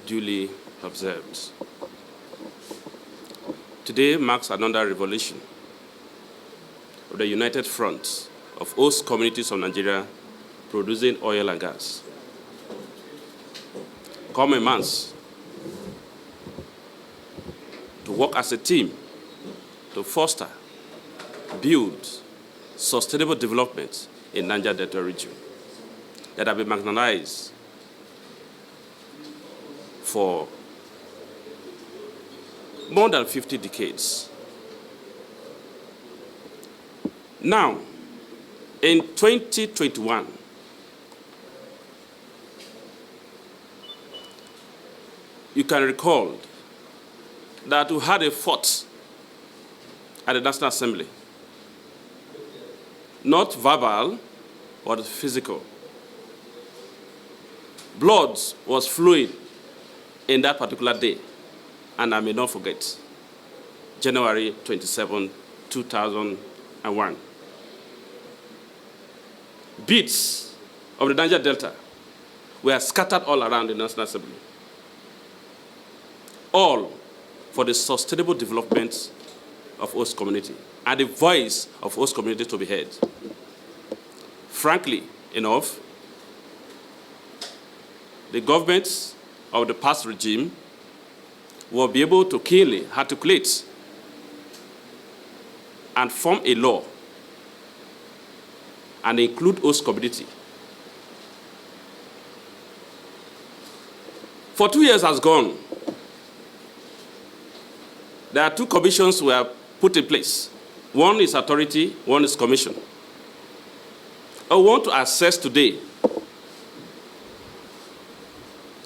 Duly observed. Today marks another revolution of the united front of host communities of Nigeria producing oil and gas. Come a month to work as a team to foster, build sustainable development in Niger Delta region that have been marginalized for more than 50 decades. Now, in 2021, you can recall that we had a fight at the National Assembly. Not verbal, but physical. Blood was flowing in that particular day, and I may not forget, January 27, 2001. Beats of the Niger Delta were scattered all around the National Assembly, all for the sustainable development of host community and the voice of host community to be heard. Frankly enough, the governments of the past regime will be able to keenly articulate and form a law and include host community. For 2 years has gone. There are two commissions were put in place. One is authority, one is commission. I want to assess today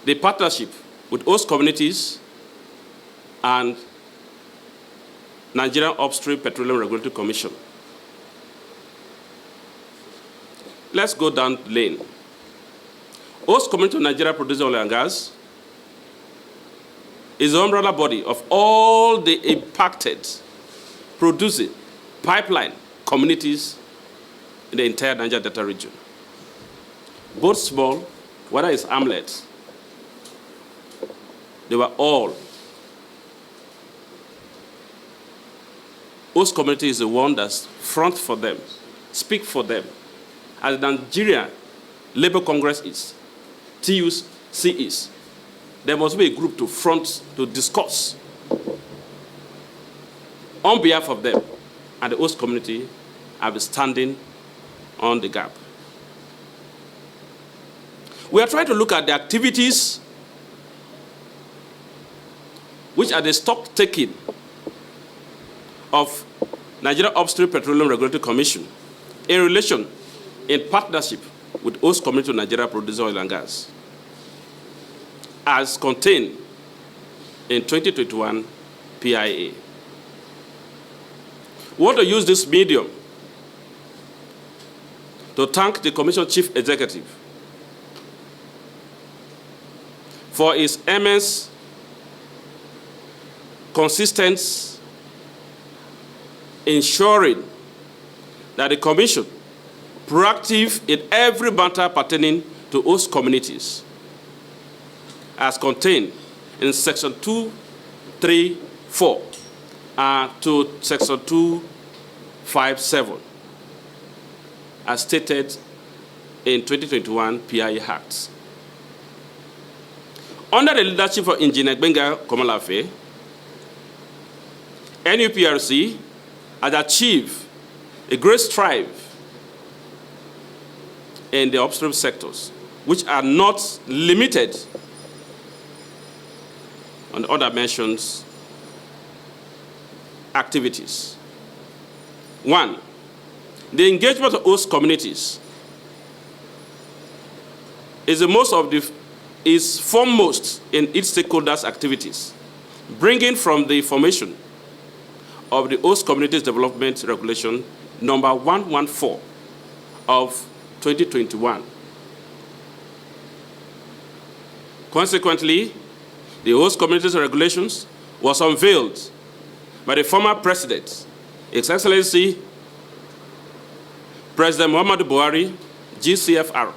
the partnership with host communities and Nigerian Upstream Petroleum Regulatory Commission. Let's go down the lane. Host Community of Nigeria Producing Oil and Gas is the umbrella body of all the impacted producing pipeline communities in the entire Niger Delta region. Both small, whether it's hamlets, they were all. Host community is the one that's front for them, speak for them. As the Nigeria Labour Congress is, TUC is, there must be a group to front to discuss on behalf of them, and the host community have been standing on the gap. We are trying to look at the activities which are the stock taking of Nigeria Upstream Petroleum Regulatory Commission in relation, in partnership with host community of Nigeria Producing Oil and Gas, as contained in 2021 PIA. We want to use this medium to thank the Commission Chief Executive for his immense, consistent ensuring that the Commission proactive in every matter pertaining to host communities, as contained in Section 234 to Section 257, as stated in 2021 PIA Act. Under the leadership of Engineer Benga Komalafe, NUPRC has achieved a great strive in the upstream sectors, which are not limited on the other mentioned activities. One, the engagement of host communities is foremost in its stakeholders' activities, bringing from the formation of the Host Communities Development Regulation number 114 of 2021. Consequently, the Host Communities Regulations was unveiled by the former President, His Excellency President Muhammadu Buhari, GCFR,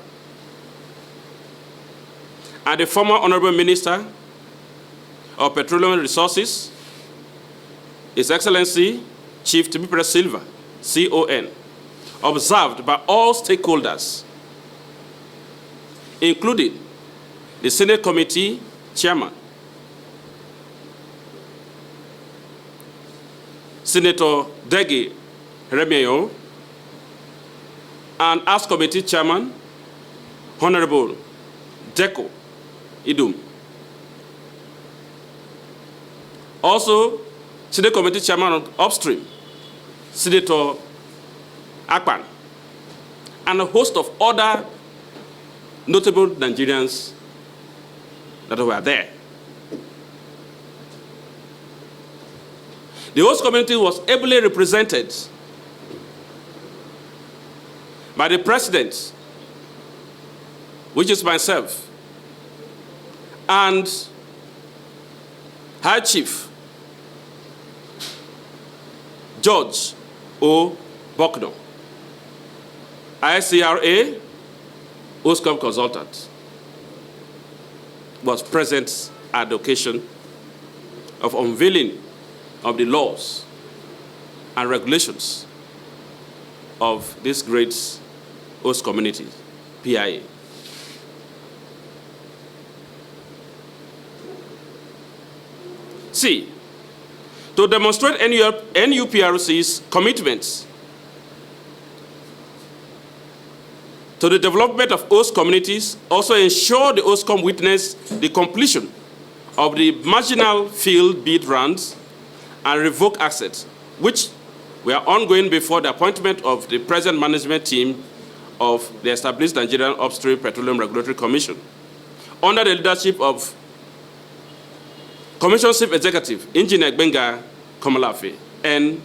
and the former Honorable Minister of Petroleum Resources, His Excellency Chief Temipere Silva, CON, observed by all stakeholders, including the Senate Committee Chairman, Senator Degi Remeo, and House Committee Chairman, Honorable Deko Idum. Also, Senate Committee Chairman of Upstream, Senator Akpan, and a host of other notable Nigerians that were there. The host community was ably represented by the President, which is myself, and High Chief George O. Bokno, ICRA OSCOM consultant, was present at the occasion of unveiling of the laws and regulations of this great host community, PIA. C, to demonstrate NUPRC's commitments to the development of host communities, also ensure the OSCOM witness the completion of the marginal field bid rounds and revoke assets, which were ongoing before the appointment of the present management team of the established Nigerian Upstream Petroleum Regulatory Commission, under the leadership of Commission Chief Executive, Engineer Benga Komalafe, and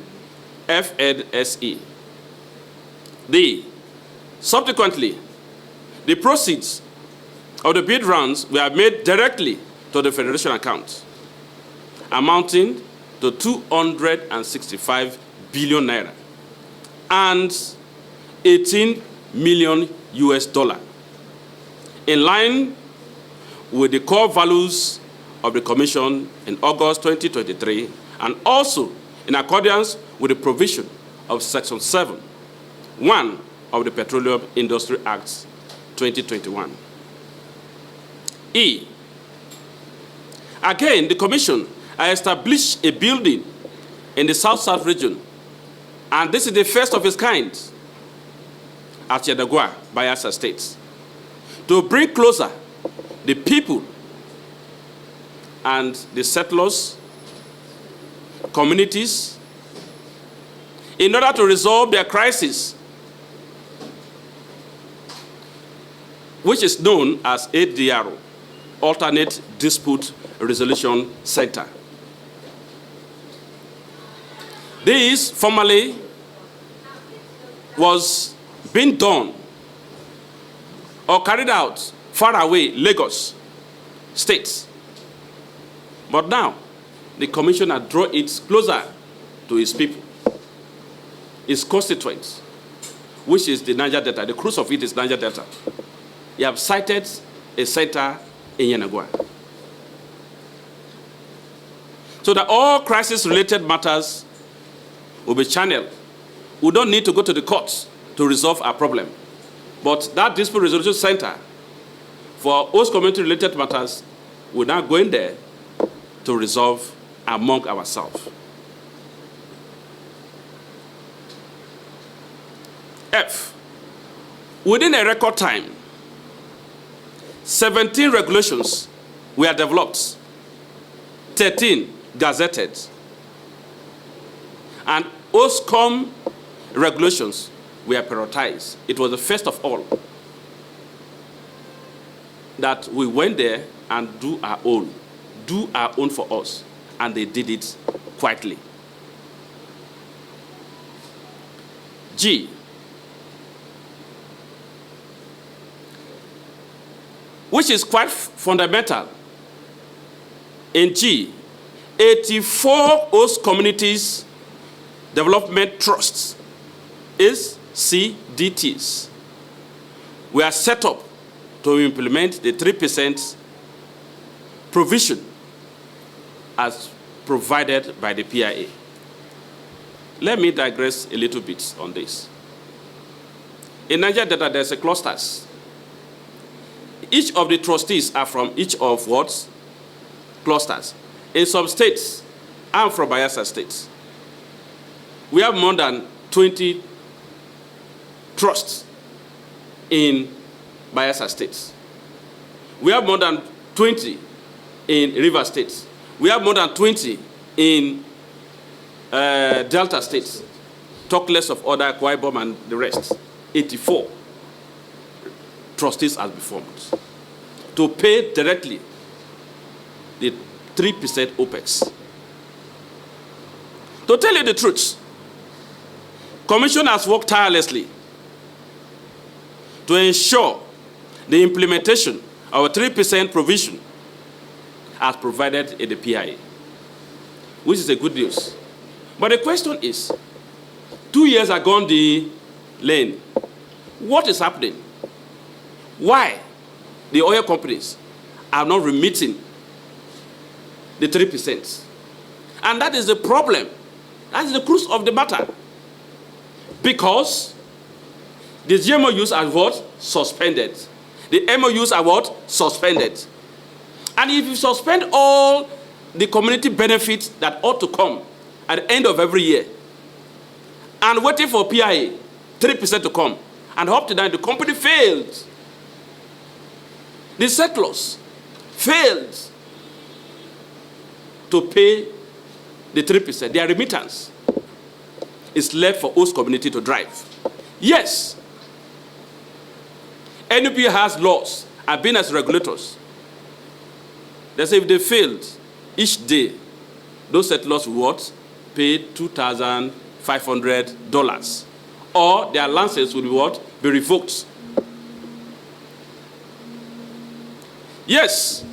FNSE. Subsequently, the proceeds of the bid rounds were made directly to the Federation account, amounting to 265 billion naira and 18 million US dollar, in line with the core values of the Commission in August 2023, and also in accordance with the provision of Section 7(1) of the Petroleum Industry Act 2021. E, again, the Commission has established a building in the South-South region, and this is the first of its kind at Yedagua, Bayelsa State, to bring closer the people and the settlers, communities, in order to resolve their crisis, which is known as ADRO, Alternate Dispute Resolution Center. This formerly was being done or carried out far away, Lagos State. But now, the Commission has drawn it closer to its people, its constituents, which is the Niger Delta. The cruise of it is Niger Delta. You have cited a center in Yenagoa, so that all crisis-related matters will be channeled. We don't need to go to the courts to resolve our problem. But that dispute resolution center for host community-related matters, we're now going there to resolve among ourselves. F, within a record time, 17 regulations were developed, 13 gazetted, and OSCOM regulations were prioritized. It was the first of all that we went there and do our own for us, and they did it quietly. G, which is quite fundamental. In G, 84 host communities development trusts, SCDTs, we are set up to implement the 3% provision as provided by the PIA. Let me digress a little bit on this. In Nigeria data, there's a clusters. Each of the trustees are from each of what? Clusters. In some states, I'm from Bayelsa State. We have more than 20 trusts in Bayelsa State. We have more than 20 in River State. We have more than 20 in Delta State. Talk less of other Akwa Ibom and the rest. 84 trustees have been formed to pay directly the 3% Opex. To tell you the truth, Commission has worked tirelessly to ensure the implementation of a 3% provision as provided in the PIA, which is a good news. But the question is, 2 years are gone the lane. What is happening? Why the oil companies are not remitting the 3%? And that is the problem. That is the crux of the matter. Because the GMOUs are what? Suspended. The MOUs are what? Suspended. And if you suspend all the community benefits that ought to come at the end of every year, and waiting for PIA, 3% to come, and up to that, the company failed. The settlers failed to pay the 3%. Their remittance is left for host community to drive. Yes, NUP has laws, have been as regulators. They say if they failed, each day, those settlers will what? Pay $2,500. Or their license will be what? Be revoked. Yes,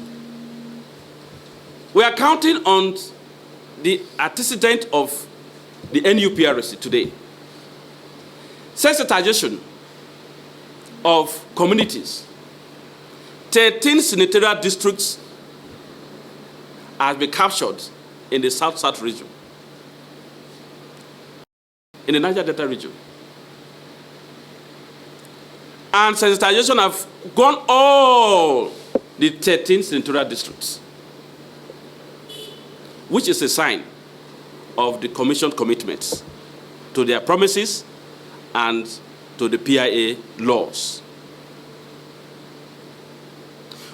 we are counting on the antecedent of the NUPRC today. Sensitization of communities. 13 senatorial districts have been captured in the South-South region, in the Niger Delta region. And sensitization have gone all the 13 senatorial districts, which is a sign of the Commission commitments to their promises and to the PIA laws.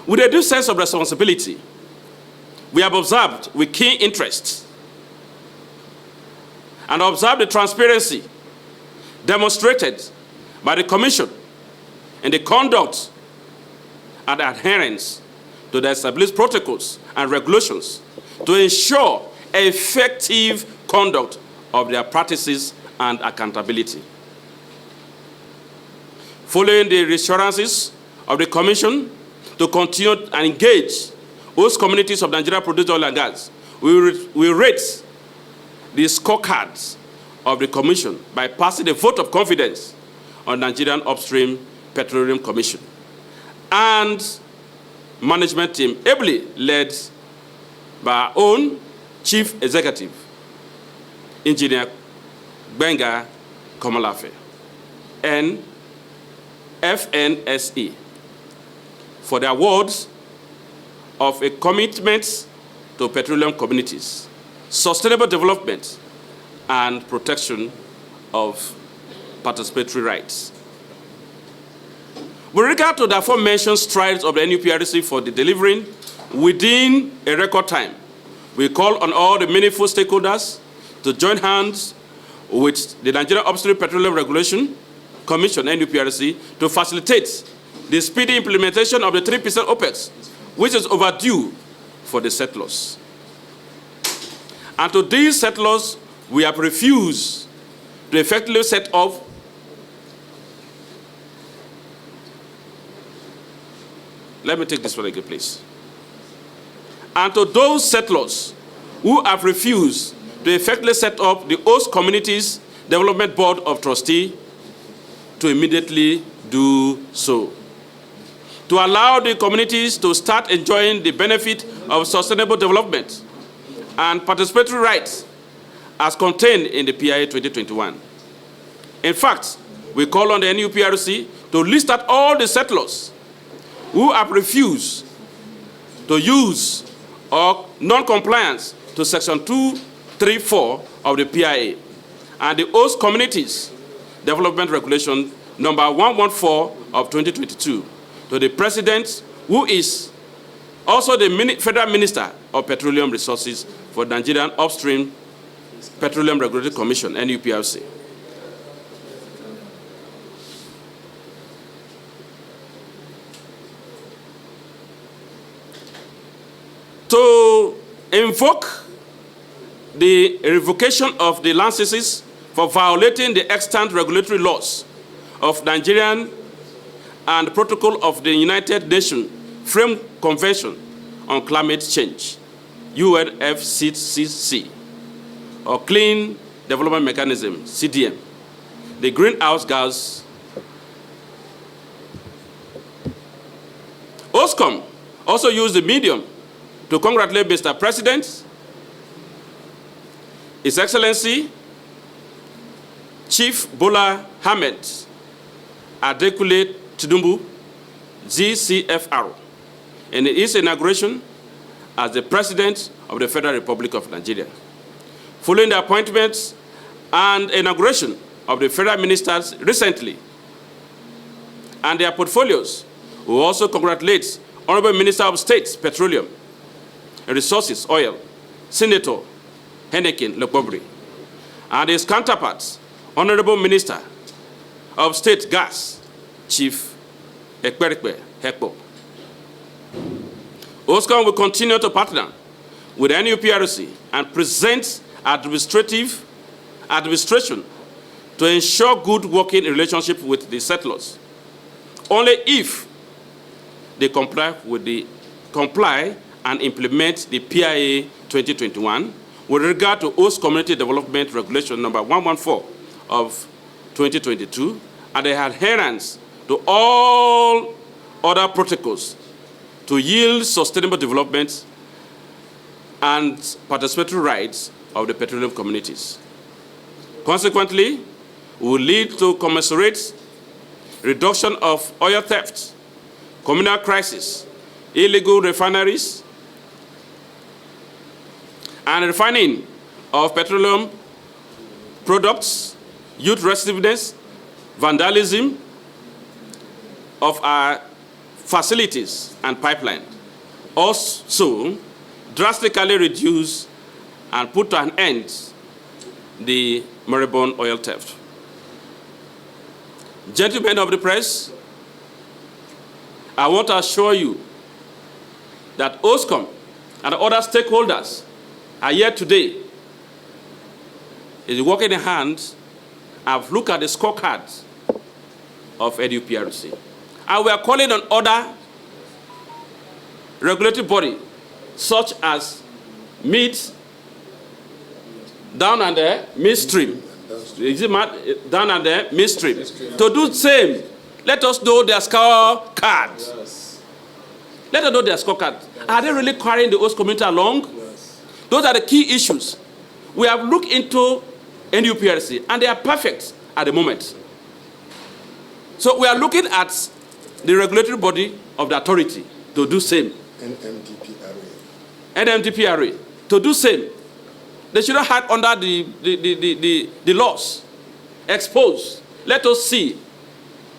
With a due sense of responsibility, we have observed with keen interest and observed the transparency demonstrated by the Commission in the conduct and adherence to the established protocols and regulations to ensure effective conduct of their practices and accountability. Following the reassurances of the Commission to continue and engage host communities of Nigeria produced oil and gas, we rate the scorecards of the Commission by passing a vote of confidence on Nigerian Upstream Petroleum Commission and management team ably led by our own Chief Executive, Engineer Gbenga Komolafe, and FNSE for the awards of a commitment to petroleum communities, sustainable development, and protection of participatory rights. With regard to the aforementioned strides of the NUPRC for the delivering within a record time, we call on all the meaningful stakeholders to join hands with the Nigerian Upstream Petroleum Regulation Commission, NUPRC, to facilitate the speedy implementation of the 3% Opex, which is overdue for the settlers. And to these settlers, we have refused to effectively set up let me take this one again, please. And to those settlers who have refused to effectively set up the host communities development board of trustees to immediately do so. to allow the communities to start enjoying the benefit of sustainable development and participatory rights as contained in the PIA 2021. In fact, we call on the NUPRC to list out all the settlers who have refused to use or non-compliance to Section 234 of the PIA and the Host Communities Development Regulation number 114 of 2022 to the President, who is also the Federal Minister of Petroleum Resources for Nigerian Upstream Petroleum Regulatory Commission, NUPRC. To invoke the revocation of the licenses for violating the extant regulatory laws of Nigerian and Protocol of the United Nations Frame Convention on Climate Change, UNFCCC, or Clean Development Mechanism, CDM, the greenhouse gas. OSCOM also used the medium to congratulate Mr. President, His Excellency, Chief Bola Ahmed Adekunle Tinubu, GCFR, in his inauguration as the President of the Federal Republic of Nigeria. Following the appointment and inauguration of the federal ministers recently and their portfolios, we also congratulate Honorable Minister of State, Petroleum and Resources, Oil, Senator Henneken Lekobri, and his counterparts, Honorable Minister of State Gas, Chief Ekperikpe Hekpo. OSCOM will continue to partner with NUPRC and present administration to ensure good working relationship with the settlers. Only if they comply and implement the PIA 2021 with regard to Host Community Development Regulation number 114 of 2022 and the adherence to all other protocols to yield sustainable development and participatory rights of the petroleum communities. Consequently, we will lead to commensurate reduction of oil theft, communal crisis, illegal refineries, and refining of petroleum products, youth restiveness, vandalism of our facilities and pipeline. Also, drastically reduce and put an end the moribund oil theft. Gentlemen of the press, I want to assure you that OSCOM and other stakeholders are here today. Is working in hand. I've looked at the scorecard of NUPRC. And we are calling on other regulatory bodies, such as down under midstream, down under midstream, to do the same. Let us know their scorecard. Yes. Let us know their scorecard. Are they really carrying the host community along? Yes. Those are the key issues. We have looked into NUPRC, and they are perfect at the moment. So we are looking at the regulatory body of the authority to do same. NMDPRA to do same. They should not hide under the laws. Expose. Let us see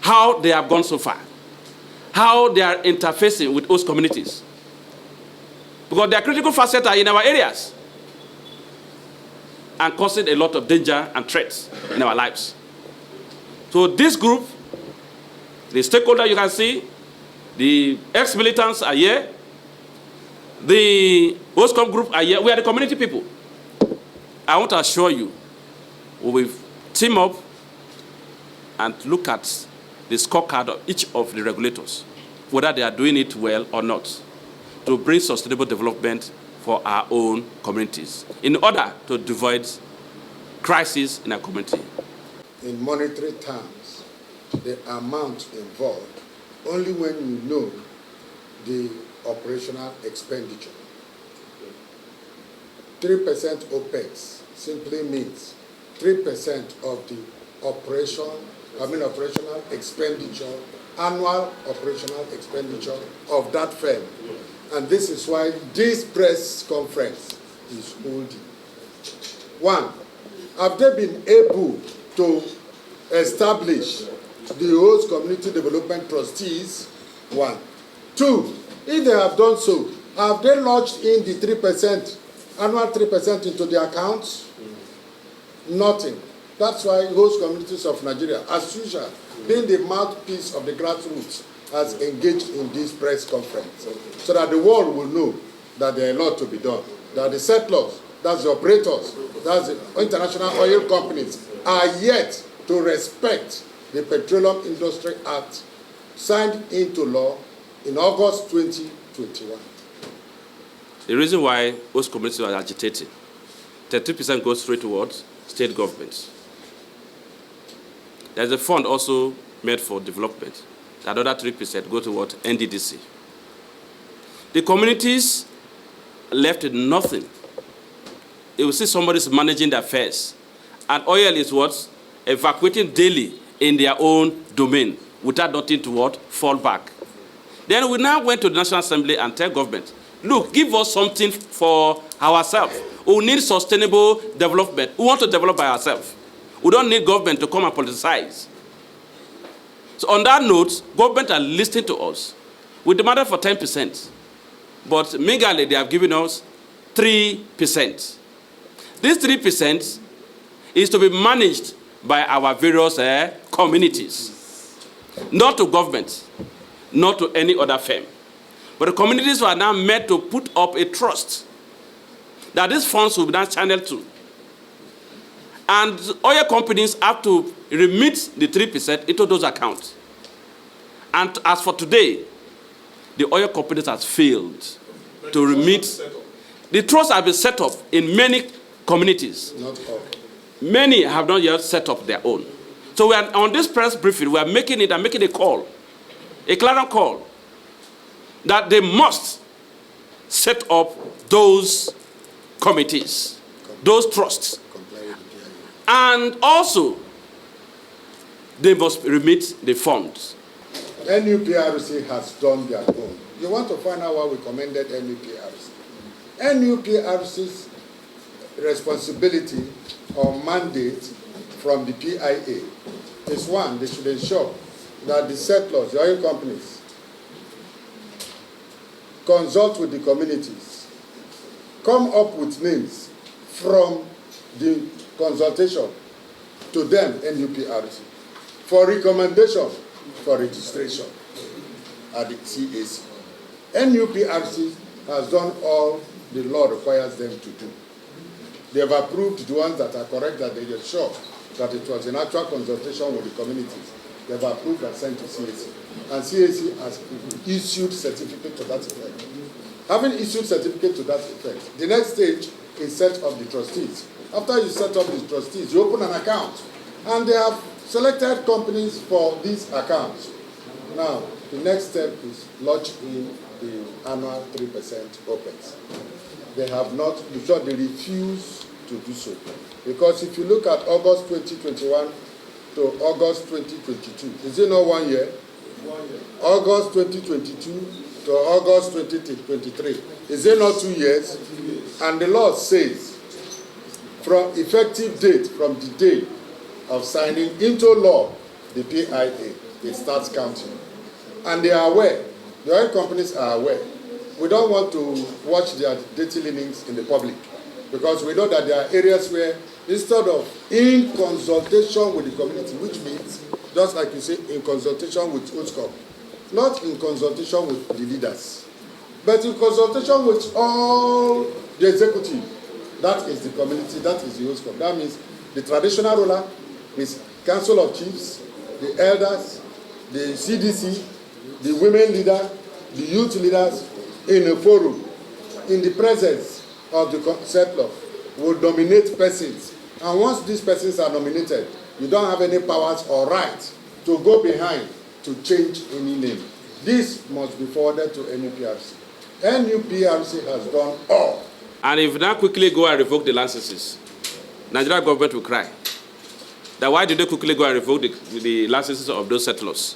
how they have gone so far, how they are interfacing with host communities. Because their critical facets are in our areas and causing a lot of danger and threats in our lives. So this group, the stakeholder you can see, the ex-militants are here, the OSCOM group are here. We are the community people. I want to assure you, we will team up and look at the scorecard of each of the regulators, whether they are doing it well or not, to bring sustainable development for our own communities, in order to avoid crisis in our community. In monetary terms, the amount involved only when you know the operational expenditure. 3% Opex simply means 3% of the operational expenditure, annual operational expenditure of that firm. And this is why this press conference is holding. One, have they been able to establish the host community development trustees? One. Two, if they have done so, have they lodged in the 3%, annual 3% into the accounts? Nothing. That's why host communities of Nigeria, as usual, being the mouthpiece of the grassroots, has engaged in this press conference, so that the world will know that there are a lot to be done. That the settlers, that's the operators, that's the international oil companies, are yet to respect the Petroleum Industry Act signed into law in August 2021. The reason why host communities are agitating, 30% goes straight towards state governments. There's a fund also made for development. The other 3% go towards NDDC. The communities left with nothing. You will see somebody's managing their affairs. And oil is what? Evacuating daily in their own domain without nothing to what? Fall back. Then we now went to the National Assembly and tell government, look, give us something for ourselves. We need sustainable development. We want to develop by ourselves. We don't need government to come and politicize. So on that note, government are listening to us. We demanded for 10%. But meagerly, they have given us 3%. This 3% is to be managed by our various communities. Not to government, not to any other firm. But the communities are now made to put up a trust that these funds will be now channeled to. And oil companies have to remit the 3% into those accounts. And as for today, the oil companies have failed to remit. The trust has been set up in many communities. Not all. Many have not yet set up their own. So we are on this press briefing, we are making a call, a clarion call, that they must set up those committees, those trusts. And also, they must remit the funds. NUPRC has done their own. You want to find out why we commended NUPRC? NUPRC's responsibility or mandate from the PIA is one, they should ensure that the settlers, the oil companies, consult with the communities, come up with names from the consultation to them, NUPRC, for recommendation for registration at the CAC. NUPRC has done all the law requires them to do. They have approved the ones that are correct, that they are sure that it was an actual consultation with the communities. They have approved and sent to CAC. And CAC has issued certificate to that effect. Having issued certificate to that effect, the next stage is set up the trustees. After you set up the trustees, you open an account. And they have selected companies for these accounts. Now, the next step is lodge in the annual 3% Opex. They have not, because they refuse to do so. Because if you look at August 2021 to August 2022, is it not 1 year? 1 year. August 2022 to August 2023, is it not 2 years? 2 years. And the law says, from effective date, from the day of signing into law the PIA, it starts counting. And they are aware, the oil companies are aware. We don't want to watch their dirty linings in the public, because we know that there are areas where, instead of in consultation with the community, which means, just like you say, in consultation with OSCOM, not in consultation with the leaders, but in consultation with all the executive. That is the community, that is the OSCOM. That means the traditional ruler, with Council of Chiefs, the elders, the CDC, the women leader, the youth leaders, in a forum, in the presence of the settler, will nominate persons. And once these persons are nominated, you don't have any powers or rights to go behind to change any name. This must be forwarded to NUPRC. NUPRC has done all. And if now quickly go and revoke the licenses, Nigeria government will cry. Then why did they quickly go and revoke the licenses of those settlers?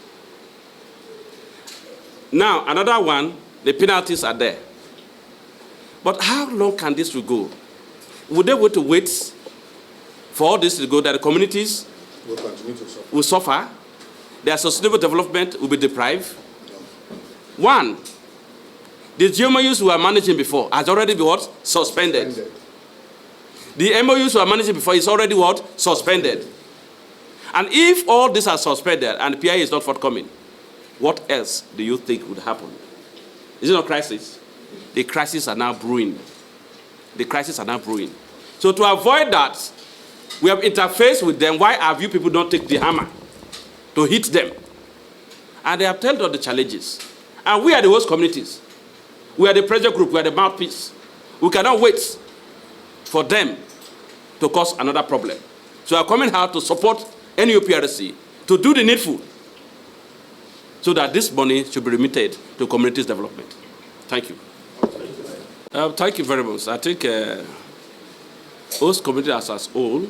Now, another one, the penalties are there. But how long can this go? Would they want to wait for all this to go, that the communities will continue to suffer? Will suffer, their sustainable development will be deprived? One, the GMOUs we were managing before has already been what? Suspended. The MOUs we were managing before is already what? Suspended. And if all these are suspended and PIA is not forthcoming, what else do you think would happen? Is it not crisis? The crises are now brewing. The crises are now brewing. So to avoid that, we have interfaced with them. Why have you people not take the hammer to hit them? And they have told us the challenges. And we are the host communities. We are the pressure group. We are the mouthpiece. We cannot wait for them to cause another problem. So we are coming out to support NUPRC to do the needful so that this money should be remitted to communities' development. Thank you. Thank you very much. I think host community as a whole,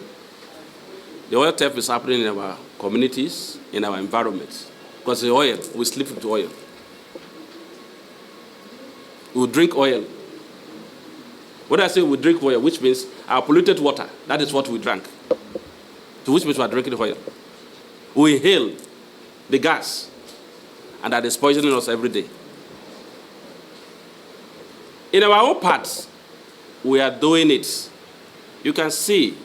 the oil theft is happening in our communities, in our environment. Because the oil, we sleep with oil. We drink oil. When I say we drink oil, which means our polluted water, that is what we drank. So which means we are drinking oil. We inhale the gas, and that is poisoning us every day. In our own parts, we are doing it. You can see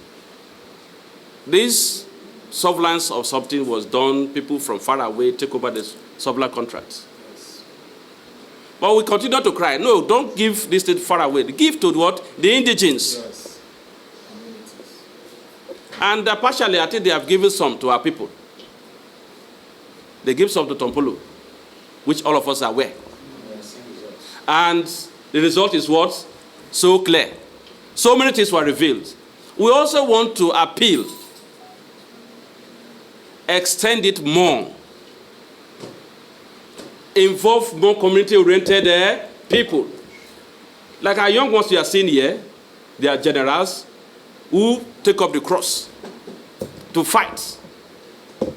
this surveillance of something was done, people from far away take over the surveillance contracts. Yes. But we continue to cry, no, don't give this thing far away. Give to what? The indigenes. Yes. And partially, I think they have given some to our people. They give some to Tompolo, which all of us are aware. Yes. And the result is what? So clear. So many things were revealed. We also want to appeal, extend it more, involve more community-oriented people. Like our young ones you are seeing here, they are generals who take up the cross to fight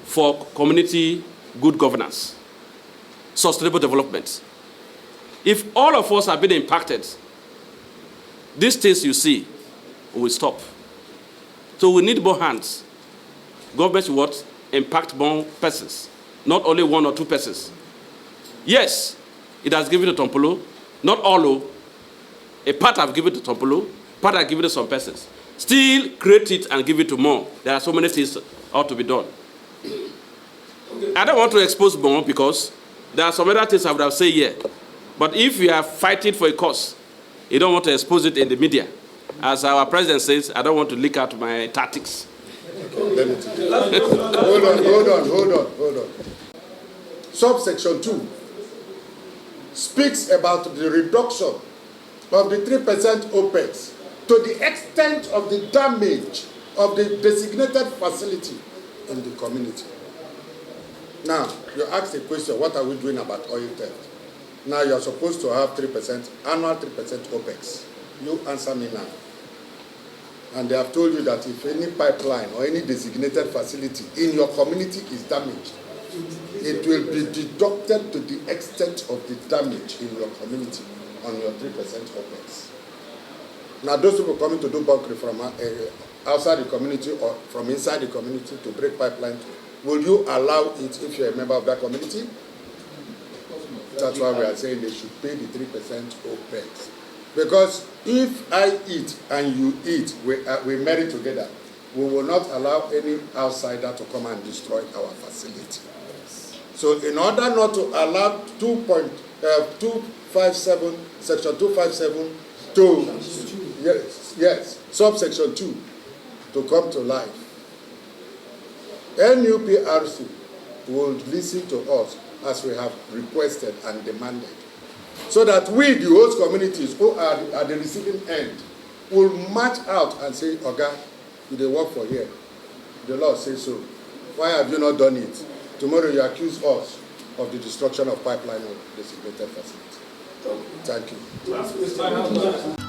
for community good governance, sustainable development. If all of us have been impacted, these things you see will stop. So we need more hands. Government should what? Impact more persons, not only one or two persons. Yes, it has given to Tompolo, not all. A part have given to Tompolo, part have given to some persons. Still create it and give it to more. There are so many things that ought to be done. I don't want to expose more because there are some other things I would have said here. But if you are fighting for a cause, you don't want to expose it in the media. As our president says, I don't want to leak out my tactics. Hold on. Subsection 2 speaks about the reduction of the 3% Opex to the extent of the damage of the designated facility in the community. Now, you asked a question, what are we doing about oil theft? Now you're supposed to have 3%, annual 3% Opex. You answer me now. And they have told you that if any pipeline or any designated facility in your community is damaged, it will be deducted to the extent of the damage in your community on your 3% Opex. Now those people coming to do bunkering from outside the community or from inside the community to break pipeline, will you allow it if you're a member of that community? That's why we are saying they should pay the 3% Opex. Because if I eat and you eat, we marry together, we will not allow any outsider to come and destroy our facility. So in order not to allow 257, section 257 to, yes, subsection 2 to come to life, NUPRC will listen to us as we have requested and demanded, so that we, the host communities who are at the receiving end, will march out and say, Oga, you dey work for here. The law says so. Why have you not done it? Tomorrow you accuse us of the destruction of pipeline of designated facility. Thank you.